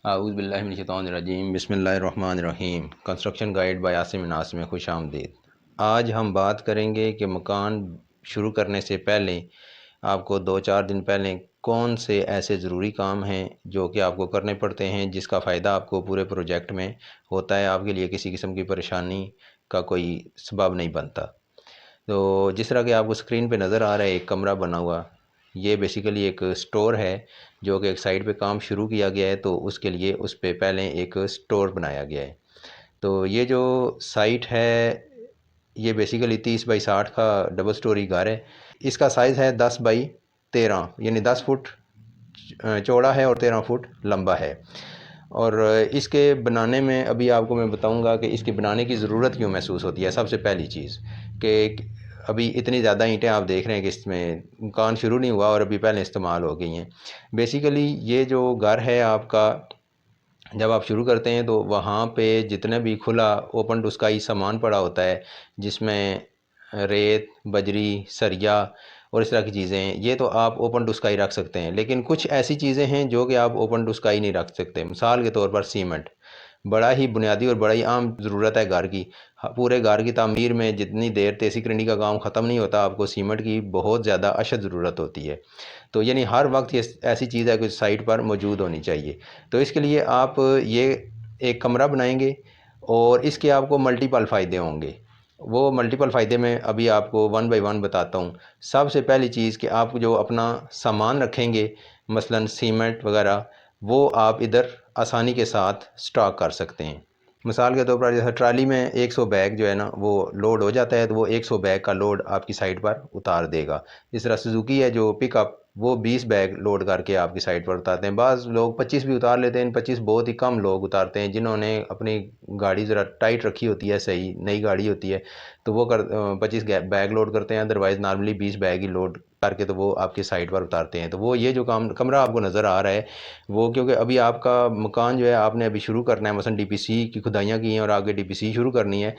आऊज़ बिल्लाहि मिनश शैतानिर रजीम बिस्मिल्लाहिर रहमानिर रहीम। Construction guide bye Asim नास में खुश आमदीद। आज हम बात करेंगे कि मकान शुरू करने से पहले आपको 2-4 दिन पहले कौन से ऐसे ज़रूरी काम हैं जो कि आपको करने पड़ते हैं, जिसका फ़ायदा आपको पूरे प्रोजेक्ट में होता है, आपके लिए किसी किस्म की परेशानी का कोई सबब नहीं बनता। तो जिस तरह कि आपको स्क्रीन पे नज़र आ रहा है, एक कमरा बना हुआ, ये बेसिकली एक स्टोर है जो कि एक साइड पे काम शुरू किया गया है, तो उसके लिए उस पे पहले एक स्टोर बनाया गया है। तो ये जो साइट है ये बेसिकली 30 बाई 60 का डबल स्टोरी घर है। इसका साइज़ है 10 बाई 13, यानी 10 फुट चौड़ा है और 13 फुट लंबा है। और इसके बनाने में अभी आपको मैं बताऊंगा कि इसके बनाने की ज़रूरत क्यों महसूस होती है। सबसे पहली चीज़ कि अभी इतनी ज़्यादा ईंटें आप देख रहे हैं कि इसमें मकान शुरू नहीं हुआ और अभी पहले इस्तेमाल हो गई हैं। बेसिकली ये जो घर है आपका, जब आप शुरू करते हैं तो वहाँ पे जितने भी खुला ओपन टू स्काई सामान पड़ा होता है, जिसमें रेत, बजरी, सरिया और इस तरह की चीज़ें हैं, ये तो आप ओपन टू स्काई रख सकते हैं। लेकिन कुछ ऐसी चीज़ें हैं जो कि आप ओपन टू स्काई नहीं रख सकते। मिसाल के तौर पर सीमेंट, बड़ा ही बुनियादी और बड़ा ही आम ज़रूरत है घर की। पूरे घर की तामीर में जितनी देर तेसी करंडी का काम ख़त्म नहीं होता, आपको सीमेंट की बहुत ज़्यादा अशद ज़रूरत होती है। तो यानी हर वक्त ये ऐसी चीज़ है कि साइट पर मौजूद होनी चाहिए। तो इसके लिए आप ये एक कमरा बनाएंगे और इसके आपको मल्टीपल फ़ायदे होंगे। वो मल्टीपल फ़ायदे में अभी आपको वन बाय वन बताता हूँ। सबसे पहली चीज़ कि आप जो अपना सामान रखेंगे, मसलन सीमेंट वगैरह, वो आप इधर आसानी के साथ स्टॉक कर सकते हैं। मिसाल के तौर पर जैसे ट्राली में 100 बैग जो है ना वो लोड हो जाता है, तो वो 100 बैग का लोड आपकी साइट पर उतार देगा। इस तरह सुजुकी है जो पिकअप, वो 20 बैग लोड करके आपकी साइट पर उतारते हैं। बाज़ लोग 25 भी उतार लेते हैं। 25 बहुत ही कम लोग उतारते हैं जिन्होंने अपनी गाड़ी ज़रा टाइट रखी होती है, सही नई गाड़ी होती है, तो वो 25 बैग लोड करते हैं। अदरवाइज़ नॉर्मली 20 बैग ही लोड करके तो वो आपकी साइट पर उतारते हैं। तो वो ये जो कमरा आपको नज़र आ रहा है, वो क्योंकि अभी आपका मकान जो है आपने अभी शुरू करना है, मसलन डीपीसी की खुदाइयाँ की हैं और आगे डीपीसी शुरू करनी है,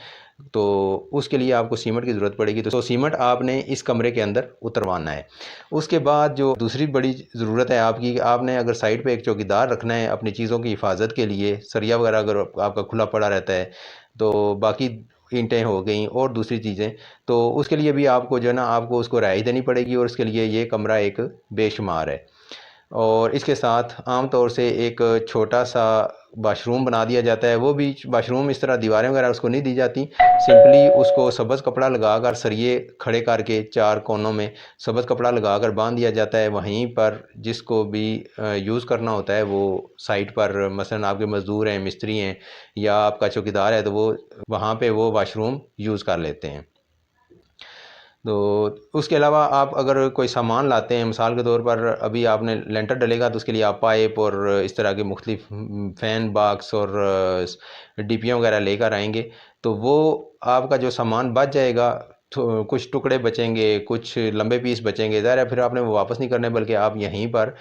तो उसके लिए आपको सीमेंट की ज़रूरत पड़ेगी। तो सीमेंट आपने इस कमरे के अंदर उतरवाना है। उसके बाद जो दूसरी बड़ी ज़रूरत है आपकी, कि आपने अगर साइड पे एक चौकीदार रखना है अपनी चीज़ों की हिफाजत के लिए, सरिया वगैरह अगर आपका खुला पड़ा रहता है, तो बाकी ईंटें हो गई और दूसरी चीज़ें, तो उसके लिए भी आपको जो है ना आपको उसको रिहाई देनी पड़ेगी, और उसके लिए ये कमरा एक बेशुमार है। और इसके साथ आम तौर से एक छोटा सा वाशरूम बना दिया जाता है। वो भी वाशरूम इस तरह दीवारें वगैरह उसको नहीं दी जाती, सिंपली उसको सब्ज़ कपड़ा लगाकर सरिये खड़े करके 4 कोनों में सब्ज़ कपड़ा लगाकर बांध दिया जाता है। वहीं पर जिसको भी यूज़ करना होता है वो साइट पर, मसलन आपके मज़दूर हैं, मिस्त्री हैं या आपका चौकीदार है, तो वो वहाँ पे वो वाशरूम यूज़ कर लेते हैं। तो उसके अलावा आप अगर कोई सामान लाते हैं, मिसाल के तौर पर अभी आपने लेंटर डलेगा, तो उसके लिए आप पाइप और इस तरह के मुख्तलिफ फ़ैन बॉक्स और डीपियाँ वगैरह लेकर आएंगे, तो वो आपका जो सामान बच जाएगा, तो कुछ टुकड़े बचेंगे, कुछ लंबे पीस बचेंगे, ज़ाहिर है फिर आपने वो वापस नहीं करने, बल्कि आप यहीं पर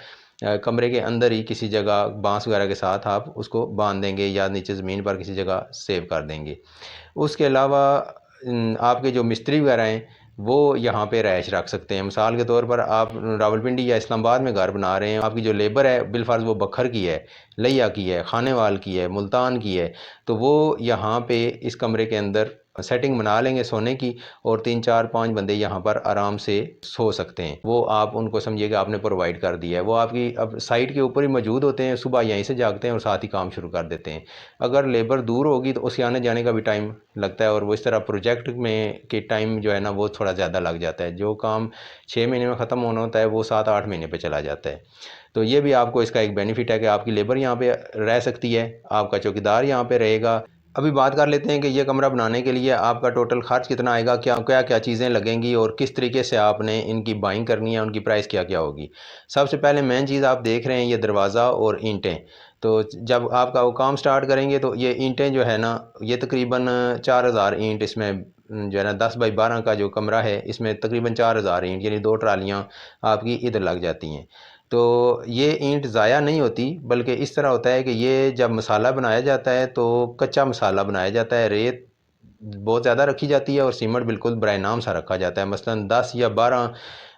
कमरे के अंदर ही किसी जगह बांस वगैरह के साथ आप उसको बांध देंगे या नीचे ज़मीन पर किसी जगह सेव कर देंगे। उसके अलावा आपके जो मिस्त्री वगैरह हैं वो यहाँ पे रहायश रख सकते हैं। मिसाल के तौर पर आप रावलपिंडी या इस्लामाबाद में घर बना रहे हैं, आपकी जो लेबर है बिलफर्ज वो बखर की है, लिया की है, खानेवाल की है, मुल्तान की है, तो वो यहाँ पे इस कमरे के अंदर सेटिंग बना लेंगे सोने की, और 3-4-5 बंदे यहाँ पर आराम से सो सकते हैं। वो आप उनको समझिए कि आपने प्रोवाइड कर दिया है। वो आपकी अब साइट के ऊपर ही मौजूद होते हैं, सुबह यहीं से जागते हैं और साथ ही काम शुरू कर देते हैं। अगर लेबर दूर होगी तो उसके आने जाने का भी टाइम लगता है, और वो इस तरह प्रोजेक्ट में के टाइम जो है ना वो थोड़ा ज़्यादा लग जाता है। जो काम 6 महीने में ख़त्म होना होता है वो 7-8 महीने पे चला जाता है। तो ये भी आपको इसका एक बेनिफिट है कि आपकी लेबर यहाँ पे रह सकती है, आपका चौकीदार यहाँ पे रहेगा। अभी बात कर लेते हैं कि ये कमरा बनाने के लिए आपका टोटल खर्च कितना आएगा, क्या क्या क्या चीज़ें लगेंगी और किस तरीके से आपने इनकी बाइंग करनी है, उनकी प्राइस क्या क्या होगी। सबसे पहले मेन चीज़ आप देख रहे हैं ये दरवाज़ा और ईंटें। तो जब आपका वो काम स्टार्ट करेंगे तो ये ईंटें जो है ना, ये तकरीबन 4000 ईंट इसमें जो है ना 10 बाई 12 का जो कमरा है, इसमें तकरीबन 4000 ईंट यानी 2 ट्रालियाँ आपकी इधर लग जाती हैं। तो ये ईंट ज़ाया नहीं होती, बल्कि इस तरह होता है कि ये जब मसाला बनाया जाता है तो कच्चा मसाला बनाया जाता है। रेत बहुत ज़्यादा रखी जाती है और सीमेंट बिल्कुल बराए नाम सा रखा जाता है। मसलन 10 या 12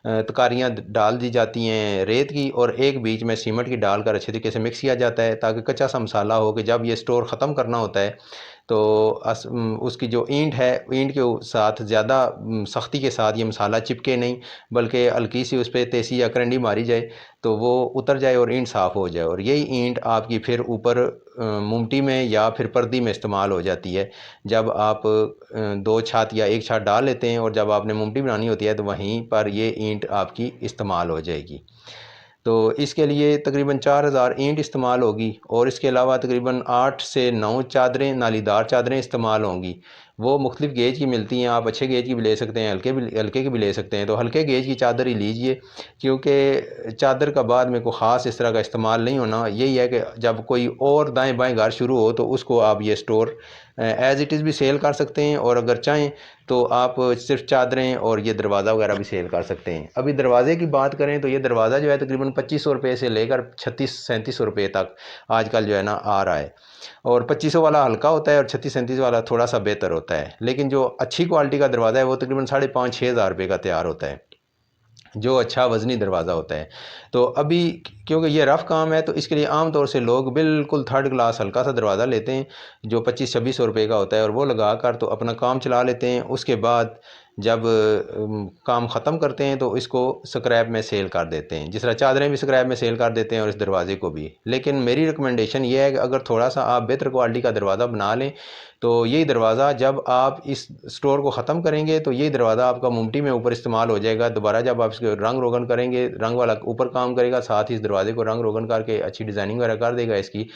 तकारियाँ डाल दी जाती हैं रेत की, और एक बीच में सीमेंट की डालकर अच्छे तरीके से मिक्स किया जाता है, ताकि कच्चा सा मसाला हो कि जब ये स्टोर ख़त्म करना होता है तो उसकी जो ईंट है, ईंट के साथ ज़्यादा सख्ती के साथ ये मसाला चिपके नहीं, बल्कि हल्की सी उस पर तेज़ी या करंडी मारी जाए तो वो उतर जाए और ईंट साफ़ हो जाए, और यही ईंट आपकी फिर ऊपर मुमटी में या फिर पर्दी में इस्तेमाल हो जाती है। जब आप 2 छत या 1 छत डाल लेते हैं और जब आपने मुमटी बनानी होती है तो वहीं पर ये ईंट आपकी इस्तेमाल हो जाएगी। तो इसके लिए तकरीबन 4000 ईंट इस्तेमाल होगी, और इसके अलावा तकरीबन 8 से 9 चादरें, नालीदार चादरें इस्तेमाल होंगी। वो मुख्तलिफ़ गेज की मिलती हैं, आप अच्छे गेज की भी ले सकते हैं, हल्के की भी ले सकते हैं। तो हल्के गेज की चादर ही लीजिए, क्योंकि चादर का बाद में कोई ख़ास इस तरह का इस्तेमाल नहीं होना। यही है कि जब कोई और दाएँ बाएँ घर शुरू हो तो उसको आप ये स्टोर एज़ इट इज़ भी सेल कर सकते हैं, और अगर चाहें तो आप सिर्फ चादरें और ये दरवाज़ा वगैरह भी सेल कर सकते हैं। अभी दरवाज़े की बात करें तो ये दरवाज़ा जो है तकरीबन 2500 रुपये से लेकर 3600-3700 रुपये तक आजकल जो है ना आ रहा है, और 2500 वाला हल्का होता है और 36-37 वाला थोड़ा सा बेहतर होता है। लेकिन जो अच्छी क्वालिटी का दरवाज़ा है वो तकरीबन 5,500-6 हज़ार रुपये का तैयार होता है, जो अच्छा वज़नी दरवाज़ा होता है। तो अभी क्योंकि ये रफ़ काम है तो इसके लिए आम तौर से लोग बिल्कुल थर्ड क्लास हल्का सा दरवाज़ा लेते हैं जो 2500-2600 रुपये का होता है, और वो लगा कर तो अपना काम चला लेते हैं। उसके बाद जब काम ख़त्म करते हैं तो इसको स्क्रैप में सेल कर देते हैं, जिस तरह चादरें भी स्क्रैप में सेल कर देते हैं और इस दरवाज़े को भी। लेकिन मेरी रिकमेंडेशन ये है कि अगर थोड़ा सा आप बेहतर क्वालिटी का दरवाज़ा बना लें तो यही दरवाज़ा जब आप इस स्टोर को ख़त्म करेंगे तो यही दरवाज़ा आपका मुमटी में ऊपर इस्तेमाल हो जाएगा। दोबारा जब आप इसके रंग रोगन करेंगे, रंग वाला ऊपर काम करेगा, साथ ही इस दरवाजे को रंग रोगन करके अच्छी डिज़ाइनिंग वगैरह कर देगा इसकी।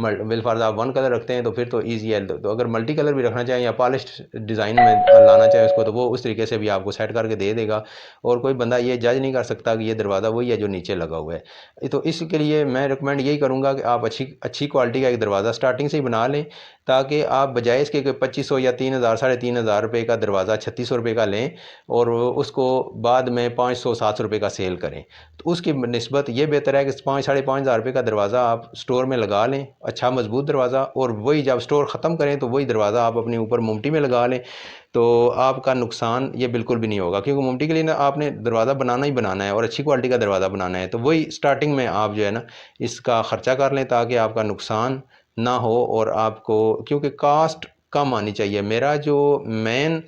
बिलफर्ज आप 1 कलर रखते हैं तो फिर तो ईजी है। तो अगर मल्टी कलर भी रखना चाहें या पॉलिश्ड डिज़ाइन में लाना चाहें उसको, तो वो उस तरीके से भी आपको सेट करके दे देगा, और कोई बंदा ये जज नहीं कर सकता कि ये दरवाज़ा वही है जो नीचे लगा हुआ है। तो इसके लिए मैं रिकमेंड यही करूँगा कि आप अच्छी क्वालिटी का एक दरवाज़ा स्टार्टिंग से ही बना लें, ताकि आप बजाय इसके कि 2500 या 3000 3,500 रुपये का दरवाज़ा 3600 रुपये का लें और उसको बाद में 500-700 रुपये का सेल करें, तो उसकी निस्बत ये बेहतर है कि 5,500 रुपये का दरवाज़ा आप स्टोर में लगा लें, अच्छा मजबूत दरवाज़ा, और वही जब स्टोर ख़त्म करें तो वही दरवाज़ा आप अपने ऊपर मुमटी में लगा लें, तो आपका नुकसान ये बिल्कुल भी नहीं होगा। क्योंकि मुमटी के लिए ना आपने दरवाज़ा बनाना ही बनाना है और अच्छी क्वालिटी का दरवाज़ा बनाना है, तो वही स्टार्टिंग में आप जो है ना इसका ख़र्चा कर लें, ताकि आपका नुकसान ना हो और आपको, क्योंकि कास्ट कम आनी चाहिए। मेरा जो मेन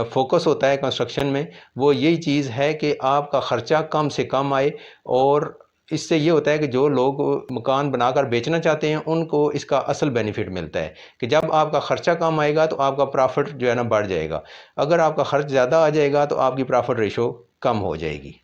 फोकस होता है कंस्ट्रक्शन में वो यही चीज़ है कि आपका ख़र्चा कम से कम आए, और इससे ये होता है कि जो लोग मकान बनाकर बेचना चाहते हैं उनको इसका असल बेनिफिट मिलता है कि जब आपका ख़र्चा कम आएगा तो आपका प्रॉफिट जो है ना बढ़ जाएगा। अगर आपका ख़र्च ज़्यादा आ जाएगा तो आपकी प्रॉफिट रेशो कम हो जाएगी।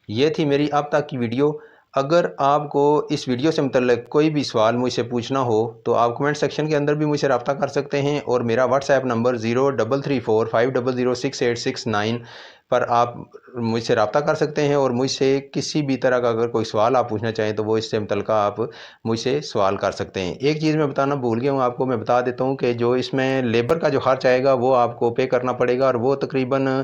ये थी मेरी अब तक की वीडियो। अगर आपको इस वीडियो से मुतल्लिक़ कोई भी सवाल मुझसे पूछना हो तो आप कमेंट सेक्शन के अंदर भी मुझसे रब्ता कर सकते हैं, और मेरा व्हाट्सएप नंबर 0334500669 पर आप मुझसे रब्ता कर सकते हैं, और मुझसे किसी भी तरह का अगर कोई सवाल आप पूछना चाहें तो वो इससे मुतल्लिक़ आप मुझसे सवाल कर सकते हैं। एक चीज़ मैं बताना भूल गया हूँ आपको, मैं बता देता हूँ कि जो इसमें लेबर का जो खर्च आएगा वो आपको पे करना पड़ेगा, और वो तकरीबन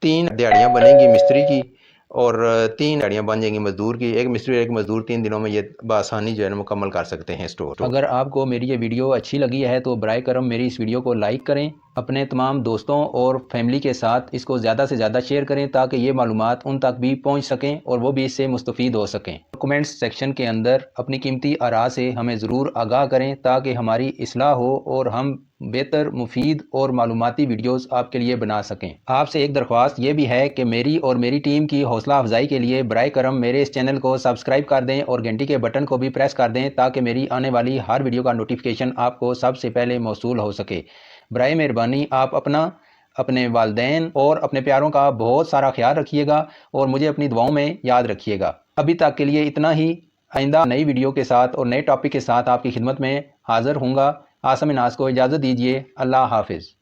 3 दिहाड़ियाँ बनेंगी मिस्त्री की और 3 दिहाड़ियाँ बन जाएंगी मज़दूर की। एक मिस्त्री और एक मज़दूर 3 दिनों में ये बआसानी जो है ना मुकम्मल कर सकते हैं स्टोर। अगर आपको मेरी ये वीडियो अच्छी लगी है तो बराए करम मेरी इस वीडियो को लाइक करें, अपने तमाम दोस्तों और फैमिली के साथ इसको ज़्यादा से ज़्यादा शेयर करें, ताकि ये मालूमात उन तक भी पहुँच सकें और वो भी इससे मुस्तफ़ीद हो सकें। कमेंट्स सेक्शन के अंदर अपनी कीमती आरा से हमें ज़रूर आगाह करें, ताकि हमारी इस्लाह हो और हम बेहतर, मुफीद और मालूमाती वीडियोस आपके लिए बना सकें। आपसे एक दरख्वास्त ये भी है कि मेरी और मेरी टीम की हौसला अफजाई के लिए बराए करम मेरे इस चैनल को सब्सक्राइब कर दें और घंटी के बटन को भी प्रेस कर दें, ताकि मेरी आने वाली हर वीडियो का नोटिफिकेशन आपको सबसे पहले मौसूल हो सके। बराए मेहरबानी आप अपने वालिदैन और अपने प्यारों का बहुत सारा ख्याल रखिएगा और मुझे अपनी दुआओं में याद रखिएगा। अभी तक के लिए इतना ही। आइंदा नई वीडियो के साथ और नए टॉपिक के साथ आपकी खिदमत में हाज़िर हूँगा। आसम नाज को इजाज़त दीजिए। अल्लाह हाफिज़।